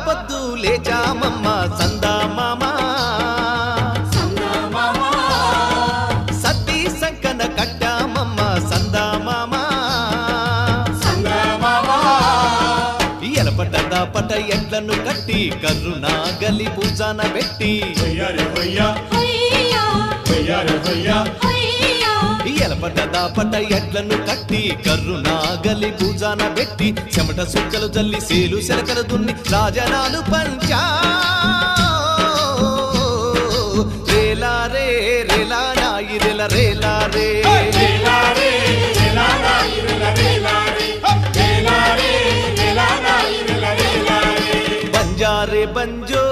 పొద్దు లేచామమ్మ సందా మామ సత్తి సంకన కట్టామమ్మ సందా మామ ఎలపట దాపట ఎడ్లను కట్టి కర్రునా గలి భుజాన పెట్టి ఎలపట దాపట ఎడ్లను కట్టి కర్రునా గలి భుజాన పెట్టి చెమట సుక్కలు జల్లి సేలు సెలకలు దున్ని రాజనాలు పంచా రేలా రే రేలా నాయి రేల రేలా రే బంజారే బంజో